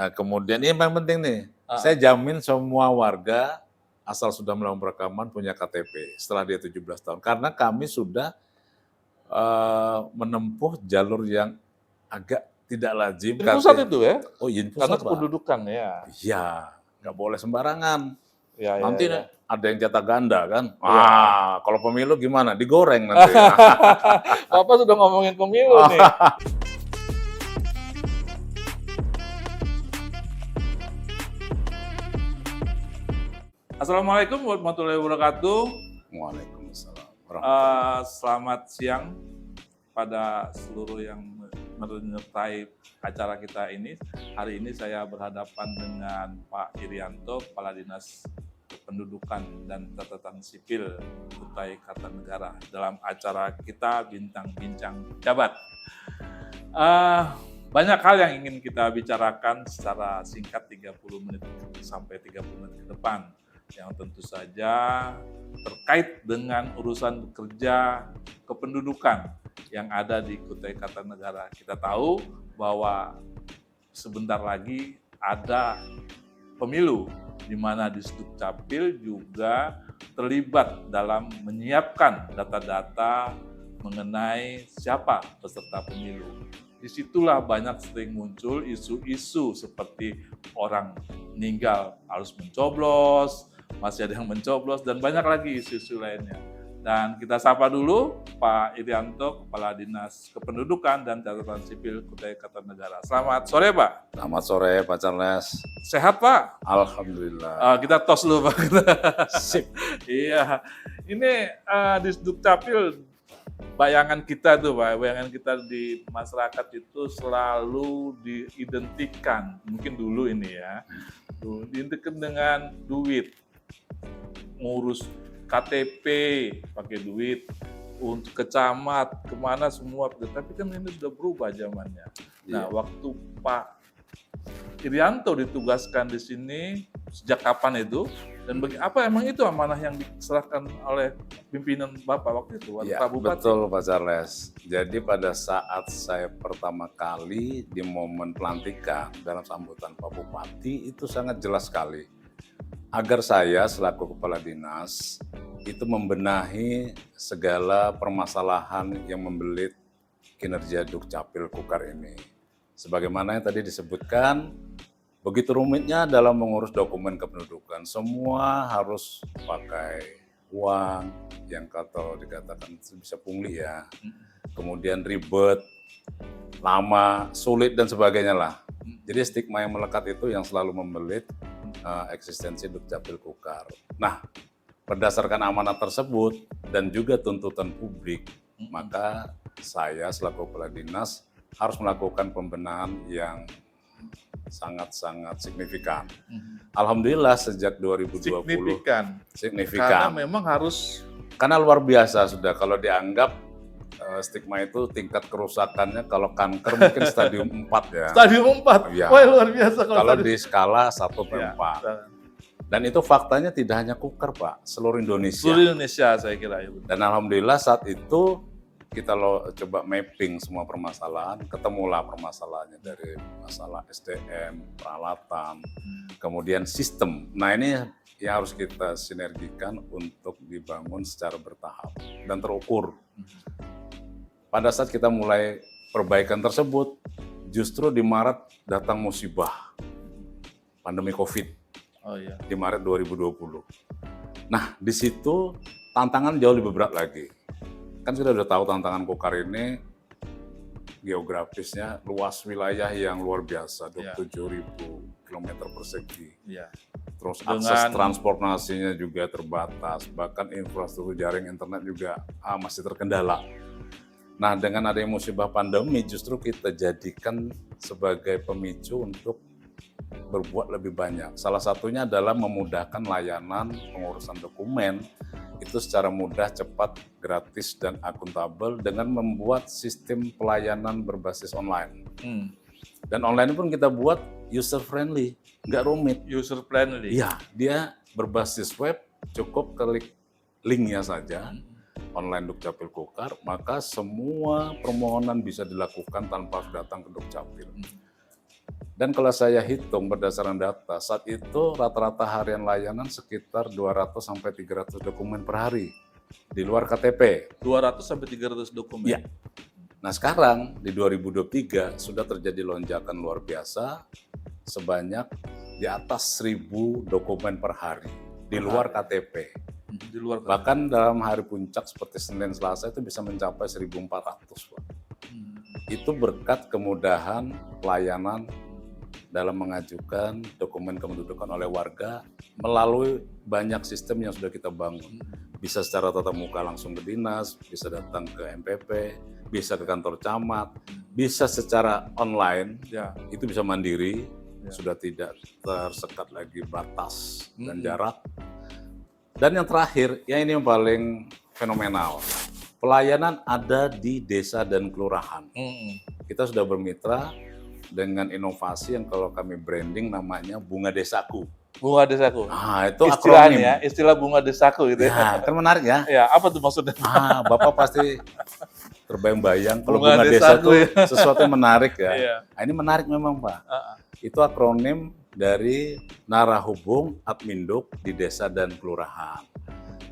Kemudian ini yang paling penting nih, saya jamin semua warga asal sudah melakukan perekaman punya KTP setelah dia 17 tahun. Karena kami sudah menempuh jalur yang agak tidak lazim. Di pusat itu ya? Oh iya, di Karena pusat, Pak. kependudukan ya. Iya, nggak boleh sembarangan. Ya, Nanti ya. ada yang jatah ganda kan. Ya. Kalau pemilu gimana? Digoreng nanti. Bapak sudah ngomongin pemilu nih. Assalamualaikum warahmatullahi wabarakatuh. Waalaikumsalam. Selamat siang pada seluruh yang menyertai acara kita ini. Hari ini saya berhadapan dengan Pak Irianto, Kepala Dinas Kependudukan dan Catatan Sipil Kutai Kartanegara dalam acara kita Bincang Jabat. Banyak hal yang ingin kita bicarakan secara singkat 30 menit sampai 30 menit ke depan yang tentu saja terkait dengan urusan kerja kependudukan yang ada di Kutai Kartanegara. Kita tahu bahwa sebentar lagi ada pemilu di mana di Dukcapil juga terlibat dalam menyiapkan data-data mengenai siapa peserta pemilu. Disitulah banyak sering muncul isu-isu seperti orang meninggal harus mencoblos, masih ada yang mencoblos, dan banyak lagi isu-isu lainnya. Dan kita sapa dulu Pak Irianto, Kepala Dinas Kependudukan dan Catatan Sipil Kutai Kartanegara. Selamat sore, Pak. Selamat sore, Pak Charles. Sehat, Pak? Alhamdulillah. Kita tos dulu, Pak. Sip. Iya. Ini di Dukcapil, bayangan kita tuh, Pak, bayangan kita di masyarakat itu selalu diidentikan, mungkin dulu ini ya, diidentikan dengan duit, ngurus KTP pakai duit, untuk ke camat, kemana semua, tapi kan ini sudah berubah zamannya. Nah, waktu Pak Irianto ditugaskan di sini, sejak kapan itu? Dan apa emang itu amanah yang diserahkan oleh pimpinan Bapak waktu itu? Ya, Pak Bupati? betul Pak Charles. Jadi pada saat saya pertama kali di momen pelantikan dalam sambutan Pak Bupati, itu sangat jelas sekali. Agar saya selaku Kepala Dinas itu membenahi segala permasalahan yang membelit kinerja Dukcapil Kukar ini. Sebagaimana yang tadi disebutkan, begitu rumitnya dalam mengurus dokumen kependudukan, semua harus pakai uang yang kalau dikatakan bisa pungli ya. Kemudian ribet, lama, sulit dan sebagainya lah. Jadi stigma yang melekat itu yang selalu membelit eksistensi Dukcapil Kukar. Nah, berdasarkan amanat tersebut dan juga tuntutan publik, maka saya selaku Kepala Dinas harus melakukan pembenahan yang sangat-sangat signifikan. Alhamdulillah sejak 2020 signifikan. Karena memang harus, karena luar biasa sudah kalau dianggap stigma itu tingkat kerusakannya kalau kanker mungkin stadium 4 ya. Stadium 4? Ya. Wah, luar biasa. Kalau di skala 1/4. Ya. Dan itu faktanya tidak hanya Kukar, Pak, seluruh Indonesia. Seluruh Indonesia saya kira. Ya. Dan alhamdulillah saat itu kita coba mapping semua permasalahan, ketemulah permasalahannya dari masalah SDM, peralatan, kemudian sistem. Nah ini yang harus kita sinergikan untuk dibangun secara bertahap dan terukur. Pada saat kita mulai perbaikan tersebut, justru di Maret datang musibah, pandemi COVID. Oh, iya. Di Maret 2020. Nah di situ tantangan jauh lebih berat lagi. Kan kita udah tahu tantangan Kukar ini geografisnya luas wilayah yang luar biasa, 27.000 km persegi. Ya. Terus akses transportasinya juga terbatas, bahkan infrastruktur jaring internet juga masih terkendala. Nah dengan adanya musibah pandemi justru kita jadikan sebagai pemicu untuk berbuat lebih banyak. Salah satunya adalah memudahkan layanan pengurusan dokumen itu secara mudah, cepat, gratis, dan akuntabel dengan membuat sistem pelayanan berbasis online. Dan online pun kita buat user friendly, nggak rumit. User friendly? Iya, dia berbasis web, cukup klik linknya saja, online Dukcapil Kukar, maka semua permohonan bisa dilakukan tanpa datang ke Dukcapil. Dan kalau saya hitung berdasarkan data, saat itu rata-rata harian layanan sekitar 200 sampai 300 dokumen per hari di luar KTP. 200 sampai 300 dokumen. Iya. Nah sekarang di 2023 sudah terjadi lonjakan luar biasa sebanyak di atas 1.000 dokumen per hari di luar KTP. Di luar KTP. Bahkan dalam hari puncak seperti Senin Selasa itu bisa mencapai 1.400, Pak. Itu berkat kemudahan pelayanan dalam mengajukan dokumen kependudukan oleh warga melalui banyak sistem yang sudah kita bangun. Bisa secara tatap muka langsung ke dinas, bisa datang ke MPP, bisa ke kantor camat, bisa secara online, Ya. itu bisa mandiri, Ya. sudah tidak tersekat lagi batas dan jarak. Dan yang terakhir, yang ini yang paling fenomenal, pelayanan ada di desa dan kelurahan. Kita sudah bermitra dengan inovasi yang kalau kami branding namanya Bunga Desaku. Bunga Desaku. Ah, itu Istilahnya akronim. ya, istilah Bunga Desaku gitu ya. Ya, kan menarik ya. Ya, apa tuh maksudnya? Bapak pasti terbayang-bayang kalau Bunga Bunga Desaku Desaku ya. sesuatu yang menarik ya. Iya. Nah, ini menarik memang, Pak. Itu akronim dari Narahubung Adminduk di desa dan kelurahan.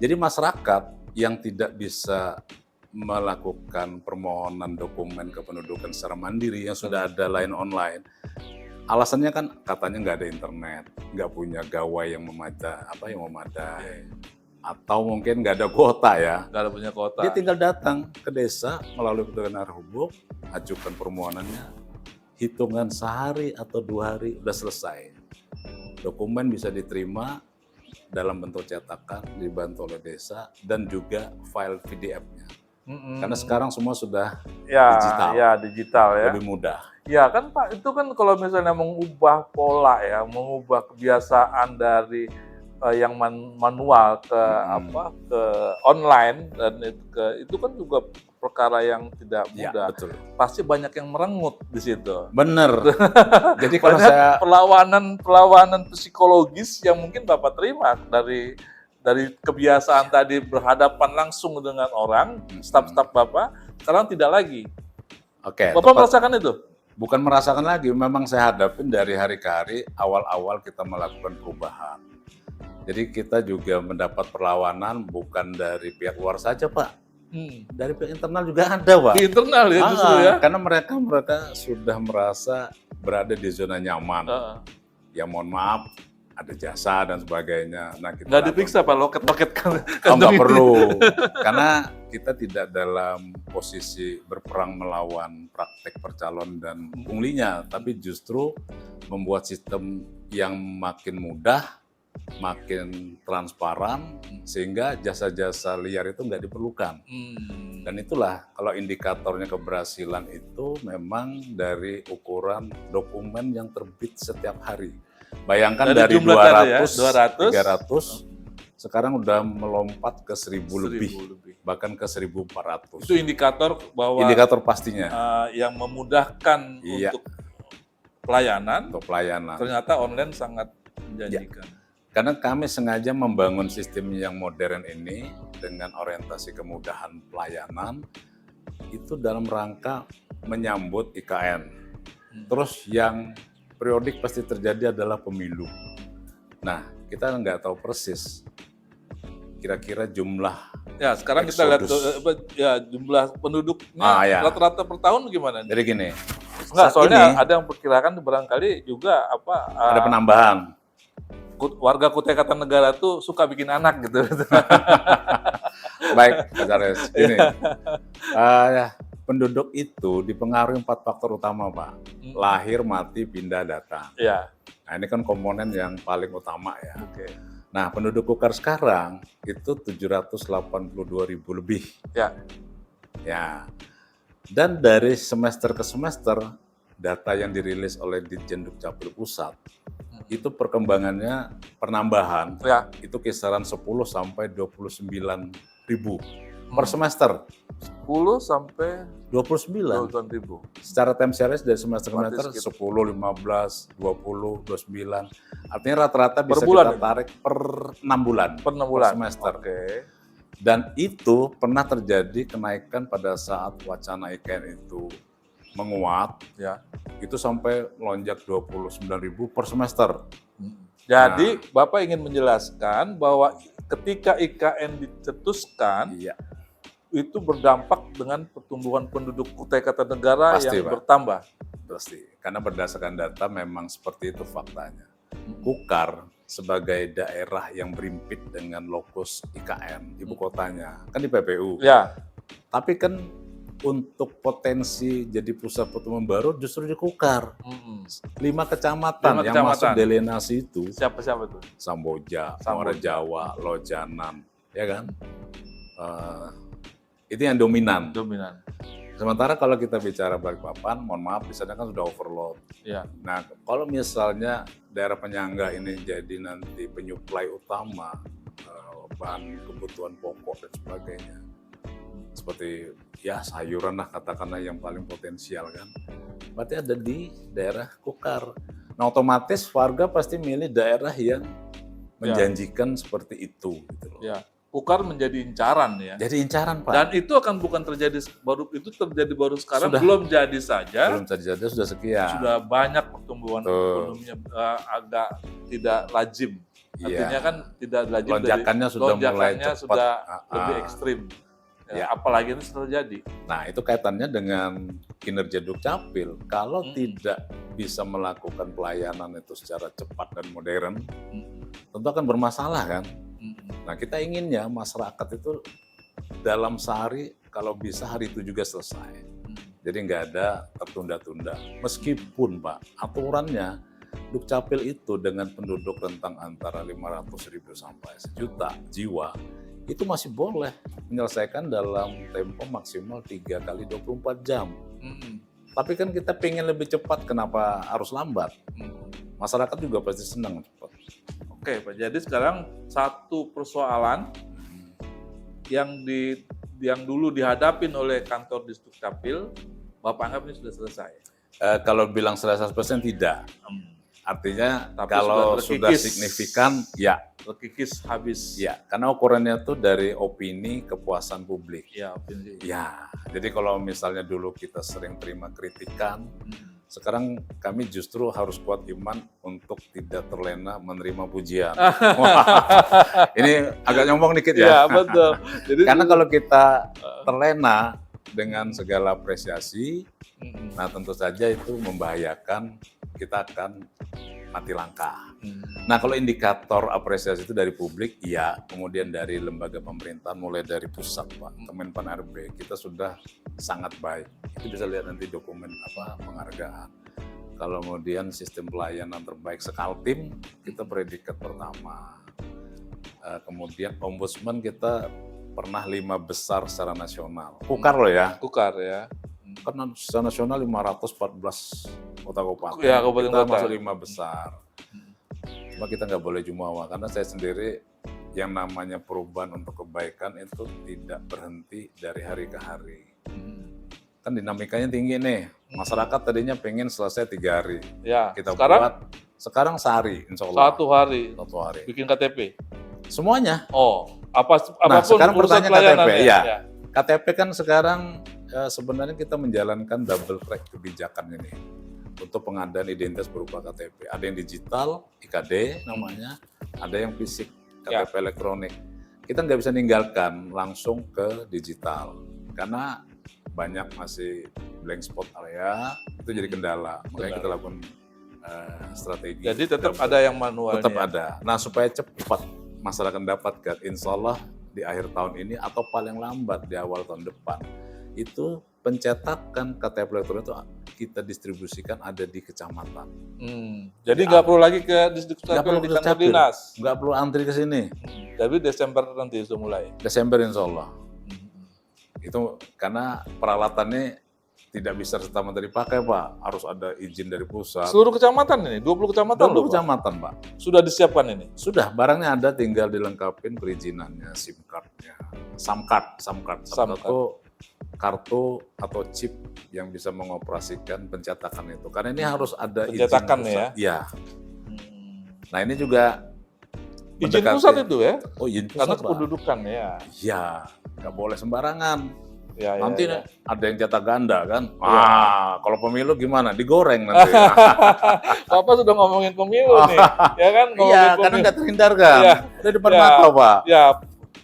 Jadi masyarakat yang tidak bisa melakukan permohonan dokumen kependudukan secara mandiri yang sudah ada line online, alasannya kan katanya nggak ada internet, nggak punya gawai yang memadai, atau mungkin nggak ada kuota ya. Nggak ada punya kota. Dia tinggal datang ke desa melalui petugas Narahubung, ajukan permohonannya, hitungan sehari atau 2 hari udah selesai. Dokumen bisa diterima dalam bentuk cetakan, dibantu oleh desa, dan juga file PDF-nya. Karena sekarang semua sudah digital. Ya, digital ya. Lebih mudah. Ya kan Pak, itu kan kalau misalnya mengubah pola ya, mengubah kebiasaan dari yang manual ke ke online, dan itu kan juga perkara yang tidak Ya, mudah. betul. Pasti banyak yang merengut di situ. Bener. Jadi kalau Banyak saya perlawanan psikologis yang mungkin Bapak terima dari kebiasaan tadi berhadapan langsung dengan orang, staf-staf Bapak, sekarang tidak lagi. Oke, Bapak merasakan itu? bukan merasakan lagi, memang saya hadapin dari hari ke hari, awal-awal kita melakukan perubahan. Jadi kita juga mendapat perlawanan bukan dari pihak luar saja, Pak. Dari pihak internal juga ada, Pak. Di internal ya justru ya? Karena mereka sudah merasa berada di zona nyaman. Ya mohon maaf, ada jasa dan sebagainya. Nah, kita Nggak diperiksa Pak loket-loket kan? nggak perlu, karena kita tidak dalam posisi berperang melawan praktek percalon dan punglinya, tapi justru membuat sistem yang makin mudah, makin transparan, sehingga jasa-jasa liar itu nggak diperlukan. Dan itulah kalau indikatornya keberhasilan itu memang dari ukuran dokumen yang terbit setiap hari. Bayangkan dari jumlah 200, tadi ya, 200, 300, sekarang udah melompat ke 1.000 lebih, bahkan ke 1.400. Itu indikator bahwa Indikator pastinya yang memudahkan untuk pelayanan, ternyata online sangat menjanjikan. Karena kami sengaja membangun sistem yang modern ini dengan orientasi kemudahan pelayanan, itu dalam rangka menyambut IKN. Terus yang periodik pasti terjadi adalah pemilu. Nah, kita nggak tahu persis kira-kira jumlah. Ya, sekarang kita lihat jumlah penduduknya rata-rata per tahun gimana? Jadi gini. Enggak, soalnya ada yang perkirakan barangkali juga ada penambahan. Warga Kutai Kartanegara tuh suka bikin anak gitu. Baik, Pak Charles. Ini penduduk itu dipengaruhi 4 faktor utama, Pak. Lahir, mati, pindah, datang. Ya. Nah, ini kan komponen yang paling utama ya. Nah, penduduk Kukar sekarang itu 782.000 lebih. Ya. Dan dari semester ke semester, data yang dirilis oleh Ditjen Dukcapil Pusat, itu perkembangannya penambahan, itu kisaran 10 sampai 29.000 per semester. 10 sampai 29. Secara time series dari semester ke semester 10, 15, 20, 29. Artinya rata-rata bisa kita tarik per 6 bulan. Per semester. Dan itu pernah terjadi kenaikan pada saat wacana IKN itu menguat, Ya. itu sampai melonjak 29.000 per semester. Jadi Bapak ingin menjelaskan bahwa ketika IKN dicetuskan, Iya, itu berdampak dengan pertumbuhan penduduk Kutai Kartanegara Pasti, yang Pak. bertambah. pasti. Karena berdasarkan data memang seperti itu faktanya. Kukar sebagai daerah yang berimpit dengan lokus IKN, ibu kotanya, kan di PPU. Ya, Tapi kan untuk potensi jadi pusat pertumbuhan baru justru di Kukar. 5 kecamatan 5 yang kecamatan. masuk delenasi itu, siapa tuh? Samboja, Samboja. Muara Jawa, Lojanan, ya kan? Itu yang dominan. Dominan. Sementara kalau kita bicara Balikpapan, mohon maaf, di sana kan sudah overload. Ya. Nah, kalau misalnya daerah penyangga ini jadi nanti penyuplai utama bahan kebutuhan pokok dan sebagainya, seperti ya sayuran lah katakanlah yang paling potensial kan, berarti ada di daerah Kukar. Nah, otomatis warga pasti milih daerah yang menjanjikan seperti itu gitu loh. Ya. Kukar menjadi incaran ya. Jadi incaran, Pak. Dan itu akan bukan terjadi baru sekarang, Sudah. belum jadi saja. Belum terjadi sudah sekian. Sudah banyak pertumbuhan Betul. ekonominya agak tidak lazim. Artinya Iya. kan tidak lazim, Lonjakannya sudah mulai lonjakannya cepat. sudah lebih ekstrim. Ya. Apalagi ini terjadi. Nah, itu kaitannya dengan kinerja Dukcapil. Kalau tidak bisa melakukan pelayanan itu secara cepat dan modern, tentu akan bermasalah kan. Nah, kita inginnya masyarakat itu dalam sehari kalau bisa hari itu juga selesai. Jadi nggak ada tertunda-tunda. Meskipun Pak, aturannya Dukcapil itu dengan penduduk rentang antara 500.000 sampai 1 juta jiwa, itu masih boleh menyelesaikan dalam tempo maksimal 3 kali 24 jam. Tapi kan kita pengen lebih cepat, kenapa harus lambat? Masyarakat juga pasti senang cepat. Oke, Pak. Jadi sekarang satu persoalan yang dulu dihadapin oleh kantor Dukcapil, Bapak anggap ini sudah selesai. Kalau bilang 100% tidak. Artinya Tapi kalau sudah sudah terkikis. signifikan, ya. Terkikis habis. Ya, karena ukurannya tuh dari opini kepuasan publik. Ya, opini. Ya, jadi kalau misalnya dulu kita sering terima kritikan, sekarang kami justru harus kuat iman untuk tidak terlena menerima pujian. Wah, ini agak nyombong dikit Ya, ya. betul. Jadi Karena kalau kita terlena dengan segala apresiasi, nah tentu saja itu membahayakan, kita akan mati langkah. Nah, kalau indikator apresiasi itu dari publik, iya, kemudian dari lembaga pemerintahan, mulai dari pusat, Pak, Kemenpan RB, kita sudah sangat baik. Itu bisa lihat nanti dokumen penghargaan. Kalau kemudian sistem pelayanan terbaik Sekaltim, kita predikat pertama. Kemudian ombudsman kita pernah 5 besar secara nasional. Kukar loh ya. Kukar ya. Kan secara nasional 514 kota-kabupaten. Ya, kabupaten kita kota. masuk 5 besar. Cuma kita nggak boleh jumawa, karena saya sendiri yang namanya perubahan untuk kebaikan itu tidak berhenti dari hari ke hari. Kan dinamikanya tinggi nih. Masyarakat tadinya pengen selesai 3 hari. Ya. Kita sekarang buat sekarang sehari, insya Allah. 1 hari Satu hari. bikin KTP. Semuanya. Oh, apapun Sekarang urusan pertanyaan pelayanan KTP, ya. ya. KTP kan sekarang sebenarnya kita menjalankan double track kebijakan ini untuk pengadaan identitas berupa KTP. Ada yang digital, IKD namanya, ada yang fisik, KTP elektronik. Kita nggak bisa ninggalkan langsung ke digital karena banyak masih blank spot area, itu jadi kendala. Makanya kita lakukan strategi. Jadi tetap ada yang manualnya. Tetap ada. Nah, supaya cepat masyarakat dapatkan, insya Allah di akhir tahun ini atau paling lambat di awal tahun depan, itu pencetakan KTP elektronik itu kita distribusikan ada di kecamatan. Jadi nggak perlu lagi ke Nggak perlu di ke kantor Dukcapil. dinas. Nggak perlu antri ke sini. Tapi Desember nanti sudah mulai. Desember insya Allah. Itu karena peralatannya tidak bisa serta-merta dipakai, Pak. Harus ada izin dari pusat. Seluruh kecamatan ini, 20 kecamatan 20 loh, Pak. kecamatan, Pak. Sudah disiapkan ini. Sudah, barangnya ada, tinggal dilengkapin perizinannya, SIM card-nya. SAM-card. Itu kartu atau chip yang bisa mengoperasikan pencetakan itu. Karena ini harus ada Pencetakan izin pusat. Ya. Nah, ini juga Izin mendekati- pusat itu ya? Oh, izin pusat, Karena Pak. kependudukan ya. Iya, nggak boleh sembarangan. Ya, ya, Nanti ya. ada yang jatah ganda kan. Iya. Kalau pemilu gimana? Digoreng nanti. Bapak sudah ngomongin pemilu nih, ya kan? Iya, Ngomongin karena pemilu. nggak terhindarkan. Iya. Udah depan Ya, mata, Pak. ya,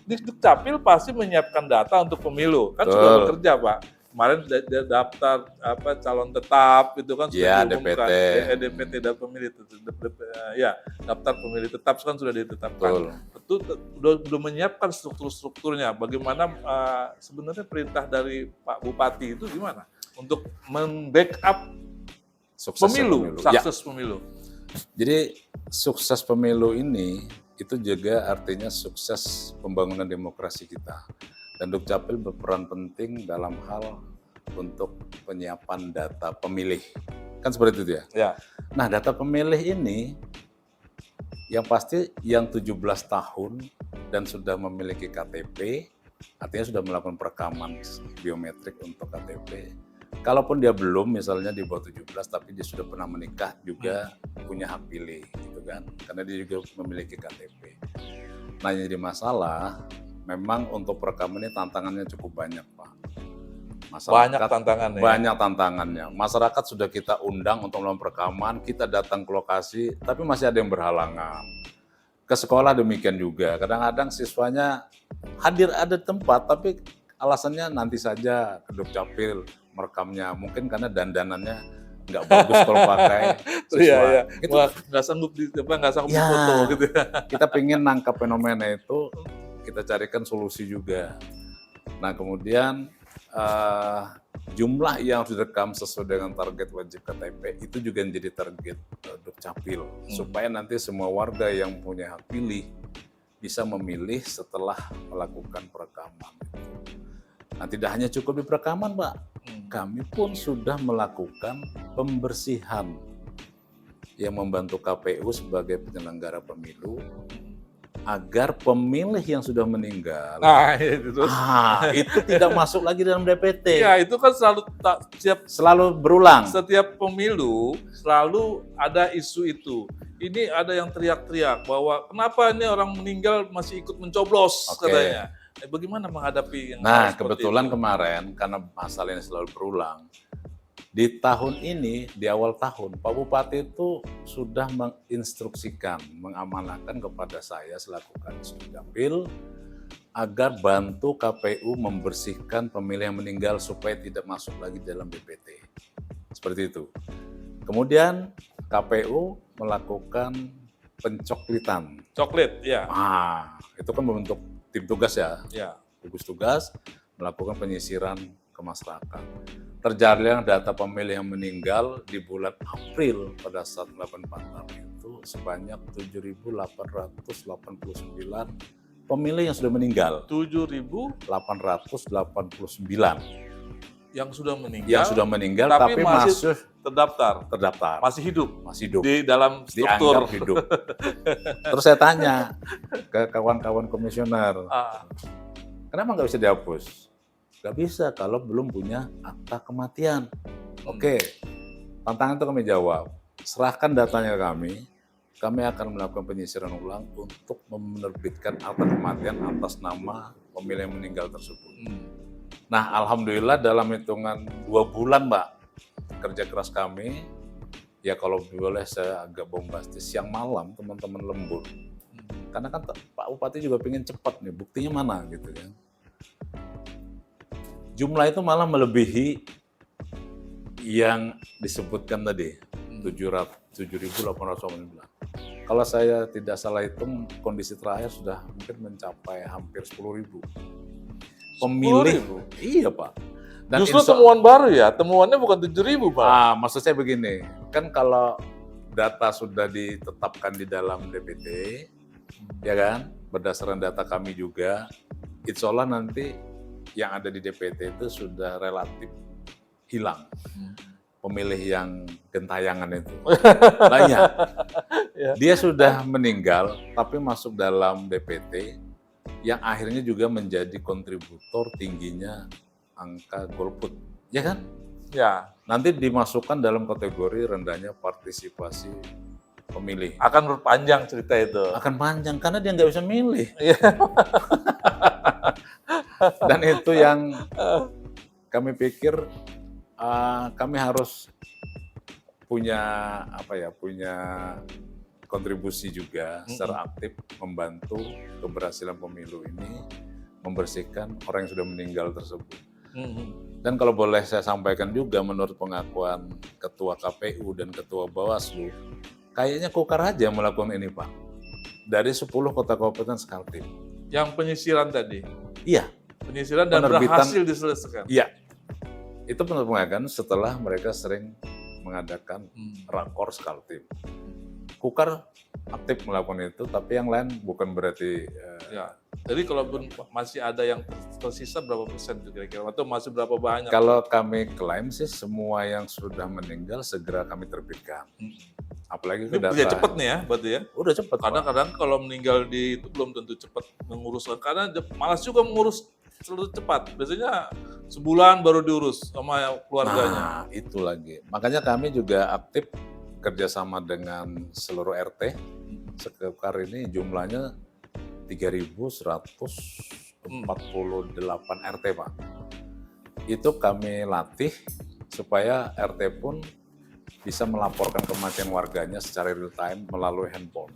Dukcapil pasti menyiapkan data untuk pemilu, kan sudah Betul. bekerja, Pak. Kemarin daftar calon tetap itu kan sudah Iya, diumumkan, DPT. DPT dan pemilih, ya daftar pemilih tetap kan sudah ditetapkan. Betul. Itu udah menyiapkan strukturnya. Bagaimana sebenarnya perintah dari Pak Bupati itu gimana untuk membackup Sukses pemilu, Ya. sukses pemilu. Jadi sukses pemilu ini itu juga artinya sukses pembangunan demokrasi kita. Dan Dukcapil berperan penting dalam hal untuk penyiapan data pemilih. Kan seperti itu ya? Ya. Nah, data pemilih ini yang pasti yang 17 tahun dan sudah memiliki KTP, artinya sudah melakukan perekaman biometrik untuk KTP. Kalaupun dia belum, misalnya di bawah 17, tapi dia sudah pernah menikah juga punya hak pilih, gitu kan? Karena dia juga memiliki KTP. Nah, yang jadi masalah, memang untuk perekaman ini tantangannya cukup banyak, Pak. Banyak tantangannya. Banyak tantangannya. Masyarakat sudah kita undang untuk melakukan perekaman, kita datang ke lokasi, tapi masih ada yang berhalangan. Ke sekolah demikian juga. Kadang-kadang siswanya hadir ada tempat, tapi alasannya nanti saja ke Dukcapil merekamnya. Mungkin karena dandanannya nggak bagus kalau pakai siswa. Iya. Itu Nggak sanggup Ya. foto gitu. kita pengen nangkap fenomena itu, kita carikan solusi juga. Nah, kemudian jumlah yang harus direkam sesuai dengan target wajib KTP itu juga menjadi target Dukcapil, supaya nanti semua warga yang punya hak pilih bisa memilih setelah melakukan perekaman. Nah, tidak hanya cukup di perekaman, Pak. Kami pun sudah melakukan pembersihan yang membantu KPU sebagai penyelenggara pemilu agar pemilih yang sudah meninggal Nah, itu terus. itu tidak masuk lagi dalam DPT. Ya, itu kan Selalu berulang. setiap pemilu selalu ada isu itu. Ini ada yang teriak-teriak bahwa kenapa ini orang meninggal masih ikut mencoblos, Oke. katanya. Bagaimana menghadapi yang Nah, hal seperti kebetulan itu? kemarin karena masalah ini selalu berulang, di tahun ini, di awal tahun, Pak Bupati itu sudah menginstruksikan, mengamanahkan kepada saya selaku Kadis Dukcapil agar bantu KPU membersihkan pemilih yang meninggal supaya tidak masuk lagi dalam DPT. Seperti itu. Kemudian KPU melakukan pencoklitan. Coklit, ya. Itu kan membentuk tim tugas ya. Ya. Gugus tugas melakukan penyisiran ke masyarakat. Terjadilah data pemilih yang meninggal di bulan April pada saat melakukan pantauan itu sebanyak 7.889 pemilih yang sudah meninggal. 7.889 yang sudah meninggal. Yang sudah meninggal tapi masih masih terdaftar. Masih hidup hidup. di dalam struktur. Dianggap hidup. Terus saya tanya ke kawan-kawan komisioner, kenapa nggak bisa dihapus? Nggak bisa kalau belum punya akta kematian. Oke, tantangan itu kami jawab. Serahkan datanya kami akan melakukan penyisiran ulang untuk menerbitkan akta kematian atas nama pemilih yang meninggal tersebut. Nah, alhamdulillah dalam hitungan 2 bulan, Mbak, kerja keras kami, ya kalau boleh saya agak bombastis, siang malam teman-teman lembur. Karena kan Pak Bupati juga pengen cepat nih, buktinya mana gitu kan. Jumlah itu malah melebihi yang disebutkan tadi, 7.889. Kalau saya tidak salah hitung, kondisi terakhir sudah mungkin mencapai hampir 10.000. Pemilih, 10.000? Iya Pak. Dan Justru temuan baru ya, temuannya bukan 7.000, Pak. Maksud saya begini, kan kalau data sudah ditetapkan di dalam DPT, ya kan, berdasarkan data kami juga, insya Allah nanti yang ada di DPT itu sudah relatif hilang. Pemilih yang gentayangan itu. Banyak. Dia sudah meninggal, tapi masuk dalam DPT, yang akhirnya juga menjadi kontributor tingginya angka golput. Ya kan? Ya. Nanti dimasukkan dalam kategori rendahnya partisipasi pemilih. Akan berpanjang cerita itu. Akan panjang, karena dia nggak bisa milih. Iya. Dan itu yang kami pikir kami harus punya punya kontribusi juga secara aktif membantu keberhasilan pemilu ini, membersihkan orang yang sudah meninggal tersebut. Dan kalau boleh saya sampaikan juga, menurut pengakuan Ketua KPU dan Ketua Bawaslu, kayaknya Kukar aja melakukan ini, Pak. Dari 10 kota kabupaten Kaltim. Yang penyisiran tadi? Iya. Penyisiran dan berhasil diselesaikan? Iya. Itu menurut pengakuan setelah mereka sering mengadakan rakor Kaltim. Kukar aktif melakukan itu, tapi yang lain bukan berarti... Ya. Jadi kalau masih ada yang tersisa berapa persen kira-kira? Atau masih berapa banyak? Kalau kami klaim sih semua yang sudah meninggal segera kami terbitkan. Apalagi ini udah cepet nih ya, berarti ya? Udah cepet. Kadang-kadang kalau meninggal itu belum tentu cepat mengurus, karena malas juga mengurus terlalu cepat. Biasanya sebulan baru diurus sama keluarganya. Nah, itu lagi. Makanya kami juga aktif kerjasama dengan seluruh RT. Sekekar ini jumlahnya 3.148 RT, Pak. Itu kami latih supaya RT pun bisa melaporkan kematian warganya secara real time melalui handphone.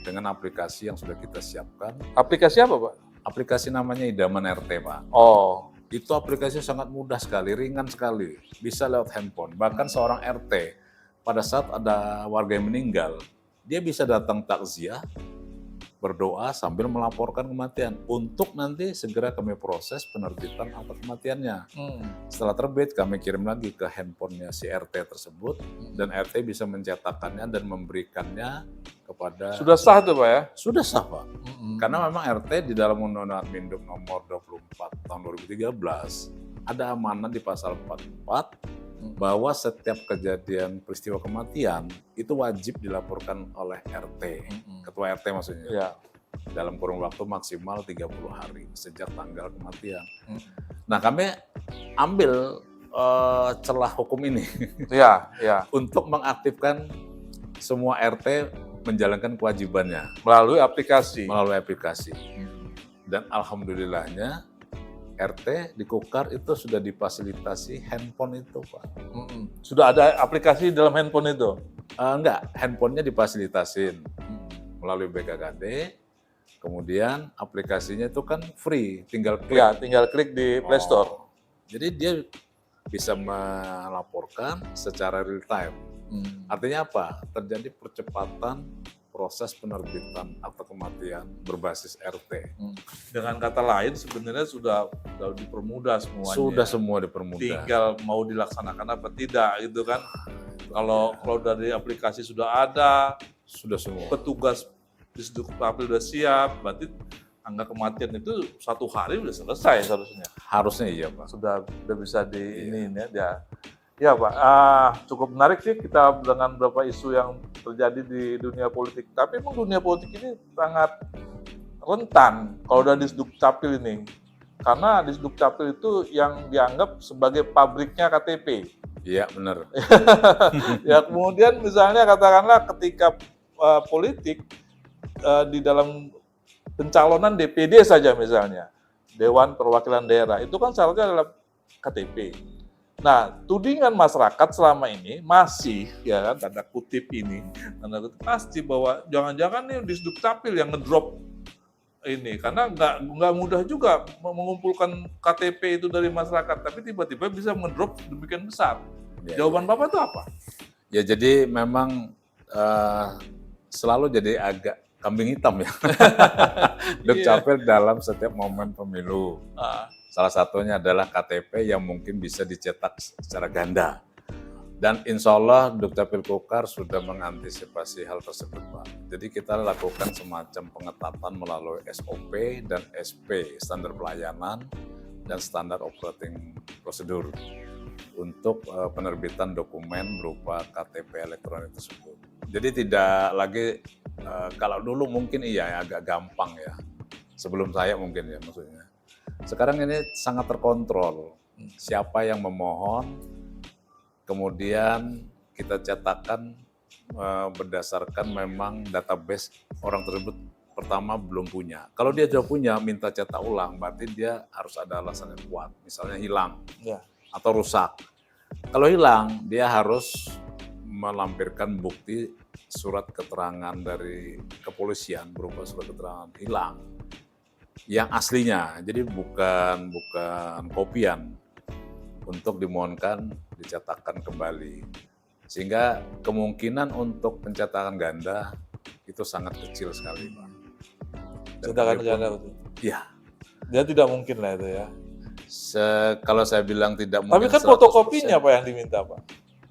Dengan aplikasi yang sudah kita siapkan. Aplikasi apa, Pak? Aplikasi namanya Idaman RT, Pak. Oh. Itu aplikasi sangat mudah sekali, ringan sekali. Bisa lewat handphone. Bahkan seorang RT, pada saat ada warga yang meninggal, dia bisa datang takziah, berdoa sambil melaporkan kematian untuk nanti segera kami proses penerbitan akta kematiannya. Setelah terbit kami kirim lagi ke handphonenya si RT tersebut dan RT bisa mencetakkannya dan memberikannya kepada... Sudah sah tuh, Pak ya? Sudah sah, Pak. Karena memang RT di dalam Undang-Undang Adminduk nomor 24 tahun 2013 ada amanat di pasal 44 bahwa setiap kejadian peristiwa kematian itu wajib dilaporkan oleh RT, ketua RT maksudnya, ya. Dalam kurun waktu maksimal 30 hari sejak tanggal kematian. Nah kami ambil celah hukum ini untuk mengaktifkan semua RT menjalankan kewajibannya melalui aplikasi. Dan alhamdulillahnya RT di Kukar itu sudah difasilitasi handphone itu, Pak. Sudah ada aplikasi dalam handphone itu? Enggak, handphonenya difasilitasin melalui BKKD. Kemudian aplikasinya itu kan free, tinggal klik. Ya, tinggal klik di Play Store. Jadi dia bisa melaporkan secara real time. Artinya apa? Terjadi percepatan proses penerbitan akta kematian berbasis RT. Dengan kata lain sebenarnya sudah dipermudah semuanya. Sudah semua dipermudah. Tinggal mau dilaksanakan apa tidak gitu kan. Kalau dari aplikasi sudah ada, sudah semua. Petugas di Dukcapil sudah siap, berarti angka kematian itu 1 hari sudah selesai seharusnya. Harusnya iya, Pak. Sudah bisa Ya Pak, cukup menarik sih kita dengan beberapa isu yang terjadi di dunia politik. Tapi memang dunia politik ini sangat rentan kalau udah di Dukcapil ini. Karena di Dukcapil itu yang dianggap sebagai pabriknya KTP. Iya, benar. Ya kemudian misalnya katakanlah ketika politik di dalam pencalonan DPD saja misalnya, Dewan Perwakilan Daerah, itu kan syaratnya adalah KTP. Nah, tudingan masyarakat selama ini masih, ya kan, tanda kutip pasti bahwa jangan-jangan nih di Dukcapil yang ngedrop ini, karena nggak mudah juga mengumpulkan KTP itu dari masyarakat, tapi tiba-tiba bisa ngedrop demikian besar. Ya, jawaban Bapak itu apa? Ya, jadi memang selalu jadi agak kambing hitam ya, Dukcapil dalam setiap momen pemilu. Salah satunya adalah KTP yang mungkin bisa dicetak secara ganda. Dan insya Allah Dukcapil Kukar sudah mengantisipasi hal tersebut, Pak. Jadi kita lakukan semacam pengetatan melalui SOP dan SP, standar pelayanan dan standar operating prosedur untuk penerbitan dokumen berupa KTP elektronik tersebut. Jadi tidak lagi, kalau dulu mungkin iya agak gampang ya, sebelum saya mungkin ya maksudnya. Sekarang ini sangat terkontrol, siapa yang memohon, kemudian kita cetakkan berdasarkan memang database orang tersebut pertama belum punya. Kalau dia sudah punya, minta cetak ulang, berarti dia harus ada alasan yang kuat. Misalnya hilang Ya. atau rusak. Kalau hilang, dia harus melampirkan bukti surat keterangan dari kepolisian berupa surat keterangan hilang yang aslinya. Jadi bukan kopian, untuk dimohonkan dicetakkan kembali. Sehingga kemungkinan untuk pencetakan ganda itu sangat kecil sekali, Pak. Dan Cetakan kami pun- ganda itu. Iya. Dia tidak mungkin lah itu ya. Kalau saya bilang tidak Tapi mungkin kan 100%. fotokopinya Pak yang diminta Pak.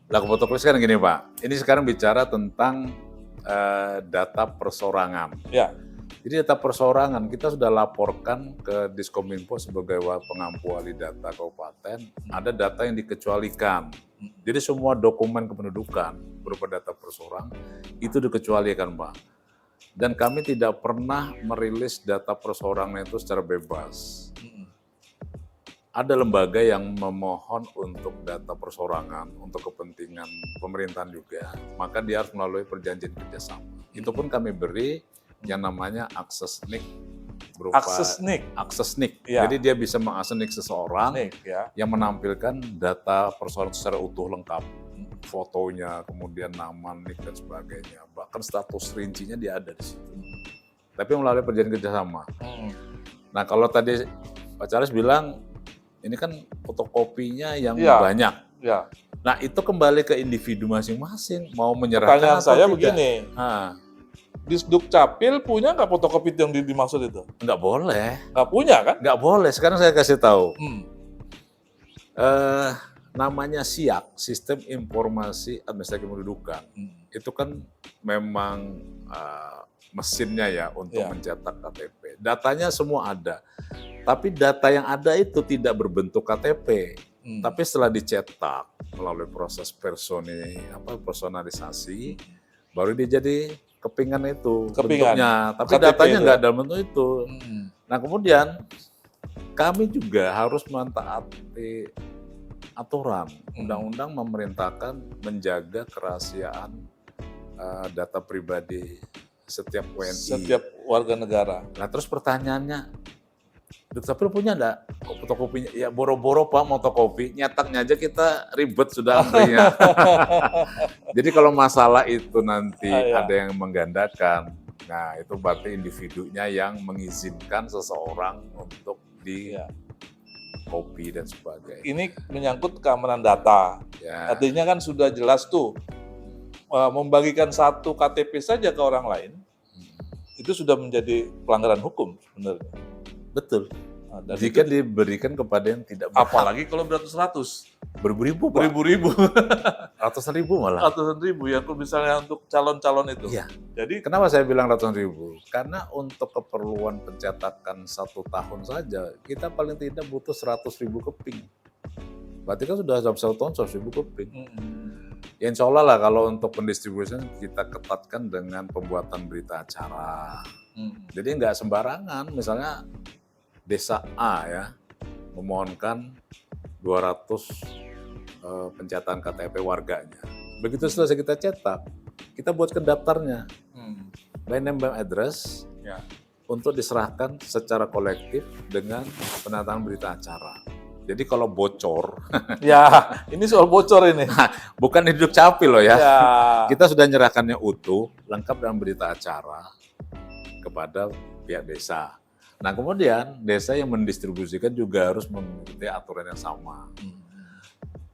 Lah fotokopi sekarang gini, Pak. Ini sekarang bicara tentang data persorangan. Ya. Jadi data persorangan kita sudah laporkan ke Diskominfo sebagai pengampu alih data kabupaten, ada data yang dikecualikan. Jadi semua dokumen kependudukan berupa data persorang itu dikecualikan, Pak. Dan kami tidak pernah merilis data persorangan itu secara bebas. Ada lembaga yang memohon untuk data persorangan untuk kepentingan pemerintahan juga, maka dia harus melalui perjanjian kerjasama. Itu pun kami beri yang namanya akses NIK berupa Akses NIK. akses NIK. Ya. Jadi dia bisa mengakses NIK seseorang NIK ya. yang menampilkan data persorangan secara utuh lengkap, fotonya, kemudian nama, NIK dan sebagainya. Bahkan status rincinya dia ada di situ. Tapi melalui perjanjian kerjasama. Nah kalau tadi Pak Charles bilang ini kan fotokopinya yang Iya. banyak. Ya. Nah itu kembali ke individu masing-masing mau menyerahkan Pertanyaan atau saya tidak. begini, Nah, Disduk Capil punya nggak fotokopi yang dimaksud itu? nggak boleh, Nggak punya kan? nggak boleh. Sekarang saya kasih tahu. Hmm. Namanya SIAK, Sistem Informasi Administrasi Kependudukan. Itu kan memang mesinnya ya untuk Ya. mencetak KTP. Datanya semua ada. Tapi data yang ada itu tidak berbentuk KTP. Tapi setelah dicetak melalui proses personalisasi, baru dia jadi kepingan itu Kepingan. bentuknya. Tapi KTP datanya itu. nggak dalam bentuk itu. Hmm. Nah kemudian kami juga harus mentaati aturan. Undang-undang memerintahkan menjaga kerahasiaan data pribadi setiap WNI. Setiap warga negara. Nah terus pertanyaannya, Duk Capil punya enggak fotokopinya? Ya boro-boro Pak fotokopi, nyetaknya aja kita ribet sudah antrinya. Jadi kalau masalah itu nanti Iya. ada yang menggandakan, nah itu berarti individunya yang mengizinkan seseorang untuk di Iya. copy dan sebagainya. Ini menyangkut keamanan data. Ya, Artinya kan sudah jelas tuh, membagikan satu KTP saja ke orang lain, itu sudah menjadi pelanggaran hukum sebenarnya. betul. Nah, dan Jika itu- diberikan kepada yang tidak berhak, apalagi kalau beratus-ratus, beribu-ribu Pak, beribu-ribu, ratusan ribu malah. ratusan ribu ya, misalnya untuk calon-calon itu. Iya. Jadi Kenapa saya bilang ratusan ribu? Karena untuk keperluan pencetakan 1 tahun saja, kita paling tidak butuh 100.000 keping. Berarti kan sudah dalam 1 tahun 100.000 keping. Ya insya Allah lah kalau untuk pendistribusian kita ketatkan dengan pembuatan berita acara. Jadi nggak sembarangan, misalnya Desa A ya, memohonkan 200 pencetakan KTP warganya. Begitu selesai kita cetak, kita buatkan daftarnya, by name by address, Ya. untuk diserahkan secara kolektif dengan penataan berita acara. Jadi kalau bocor, Ya, ini soal bocor ini. bukan hidup capil loh ya. Ya. Kita sudah nyerahkannya utuh, lengkap dalam berita acara kepada pihak desa. Nah kemudian desa yang mendistribusikan juga harus mengikuti aturan yang sama.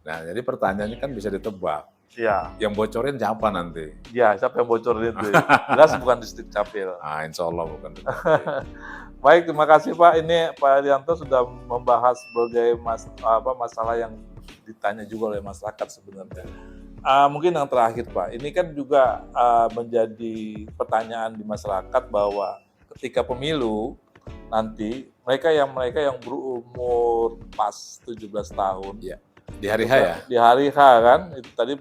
Nah jadi pertanyaannya kan bisa ditebak. Ya, Yang bocorin siapa nanti? ya, siapa yang bocorin itu? Jelas bukan Disduk Capil. Ah, insya Allah bukan Dukcapil. Baik, terima kasih Pak. Ini Pak Arianto sudah membahas berbagai masalah yang ditanya juga oleh masyarakat sebenarnya. Mungkin yang terakhir Pak, ini kan juga menjadi pertanyaan di masyarakat bahwa ketika pemilu nanti mereka yang berumur pas 17 tahun Di hari H ya? di hari H kan, itu tadi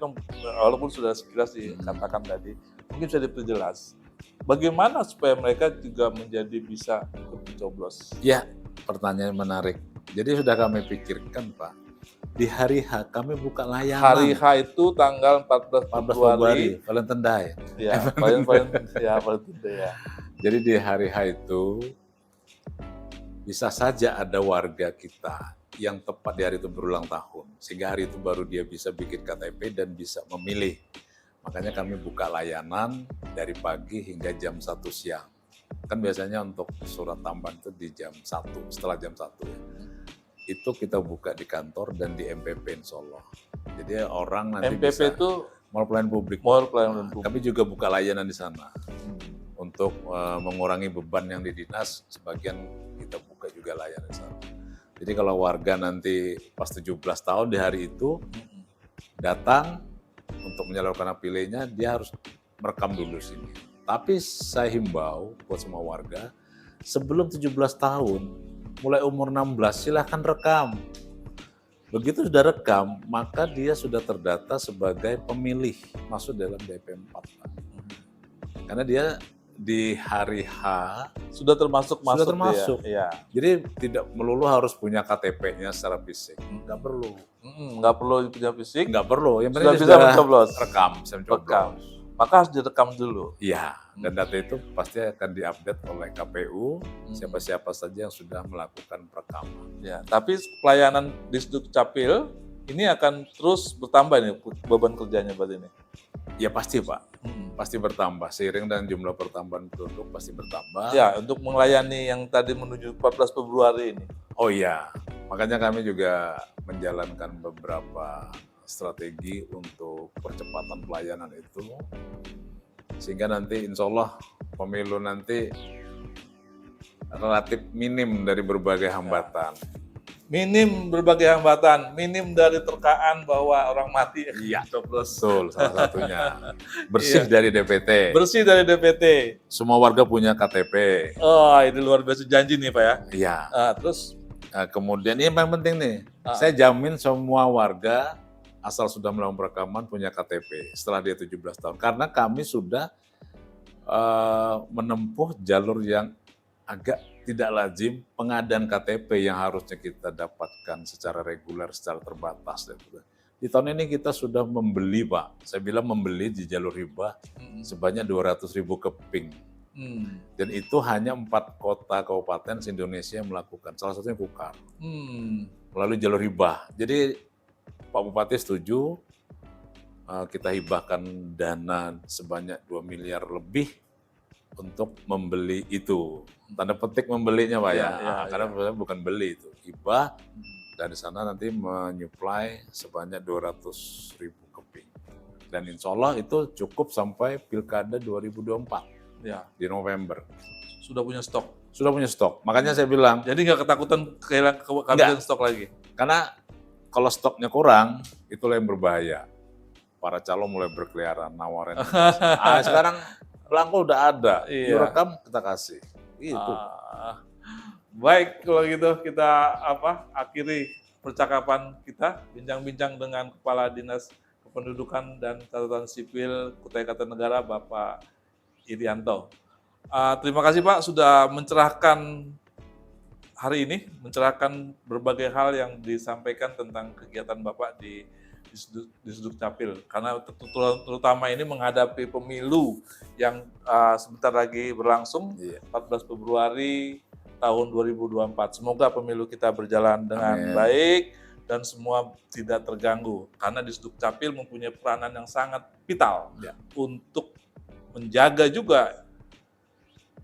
walaupun sudah sekilas dikatakan tadi, mungkin bisa diperjelas. Bagaimana supaya mereka juga menjadi bisa ikut mencoblos? Ya, pertanyaan menarik. Jadi sudah kami pikirkan Pak, di hari H kami buka layanan. Hari H itu tanggal 14 14 Februari. Februari, Valentine Day. Ya, paling ya. Jadi di hari H itu bisa saja ada warga kita yang tepat di hari itu berulang tahun, sehingga hari itu baru dia bisa bikin KTP dan bisa memilih. Makanya kami buka layanan dari pagi hingga jam 1 siang. Kan biasanya untuk surat tambahan itu di jam 1, setelah jam 1 ya. Itu kita buka di kantor dan di MPP Insya Allah. Jadi orang nanti MPP bisa, itu Mall Pelayanan Publik. Mall Pelayanan Publik. Kami juga buka layanan di sana untuk mengurangi beban yang di dinas, sebagian kita buka juga layanan di sana. Jadi kalau warga nanti pas 17 tahun di hari itu datang untuk menyalurkan hak pilihnya, dia harus merekam dulu sini. Tapi saya himbau buat semua warga, sebelum 17 tahun, mulai umur 16 silahkan rekam. Begitu sudah rekam, maka dia sudah terdata sebagai pemilih masuk dalam DP4. Karena dia di hari H sudah termasuk sudah termasuk. Iya. Jadi tidak melulu harus punya KTP-nya secara fisik. Nggak perlu. Nggak perlu punya fisik. Nggak perlu. Yang penting Sudah dia bisa mencoblos. rekam, bisa mencoblos. Rekam. Maka harus direkam dulu. Iya, dan data itu pasti akan diupdate oleh KPU, siapa-siapa saja yang sudah melakukan perekaman. Ya, tapi pelayanan di Dukcapil ini akan terus bertambah nih beban kerjanya berarti ini. Ya pasti Pak, pasti bertambah. Seiring dengan jumlah pertambahan penduduk pasti bertambah. Ya, untuk melayani yang tadi menuju 14 Februari ini. Oh iya, makanya kami juga menjalankan beberapa strategi untuk percepatan pelayanan itu, sehingga nanti insya Allah pemilu nanti relatif minim dari berbagai hambatan. Minim berbagai hambatan, minim dari terkaan bahwa orang mati. Iya, betul salah satunya. Bersih dari DPT. Bersih dari DPT. Semua warga punya KTP. Oh, ini luar biasa janji nih Pak ya. Iya. Terus kemudian ini yang paling penting nih, saya jamin semua warga asal sudah melakukan perekaman punya KTP setelah dia 17 tahun. Karena kami sudah menempuh jalur yang agak tidak lazim, pengadaan KTP yang harusnya kita dapatkan secara reguler, secara terbatas. Di tahun ini kita sudah membeli Pak, saya bilang membeli di jalur hibah sebanyak 200.000 keping. Dan itu hanya 4 kota kabupaten se-Indonesia yang melakukan, salah satunya Kukar, melalui jalur hibah. Jadi Pak Bupati setuju, kita hibahkan dana sebanyak 2 miliar lebih untuk membeli itu. Tanda petik membelinya Pak ya, karena bukan beli itu, hibah, dan di sana nanti menyuplai sebanyak 200.000 keping. Dan insya Allah itu cukup sampai Pilkada 2024 di November. Sudah punya stok? Sudah punya stok, makanya saya bilang. Jadi nggak ketakutan kehabisan stok lagi? Karena kalau stoknya kurang, itulah yang berbahaya. Para calon mulai berkeliaran, nawarin. Sekarang belangko udah ada, direkam kita kasih. Itu. Baik, kalau gitu kita akhiri percakapan kita, bincang-bincang dengan Kepala Dinas Kependudukan dan Catatan Sipil Kutai Kartanegara, Bapak Irianto. Terima kasih Pak sudah mencerahkan hari ini, mencerahkan berbagai hal yang disampaikan tentang kegiatan Bapak di Dukcapil. Karena terutama ini menghadapi pemilu yang sebentar lagi berlangsung, 14 Februari tahun 2024. Semoga pemilu kita berjalan dengan baik dan semua tidak terganggu. Karena Dukcapil mempunyai peranan yang sangat vital untuk menjaga juga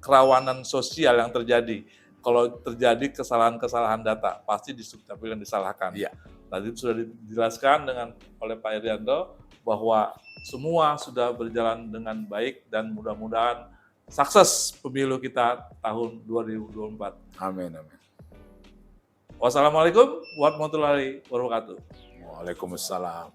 kerawanan sosial yang terjadi. Kalau terjadi kesalahan-kesalahan data, pasti Dukcapil yang disalahkan. Tadi sudah dijelaskan oleh Pak Irianto bahwa semua sudah berjalan dengan baik dan mudah-mudahan sukses pemilu kita tahun 2024. Amin. Wassalamualaikum warahmatullahi wabarakatuh. Waalaikumsalam.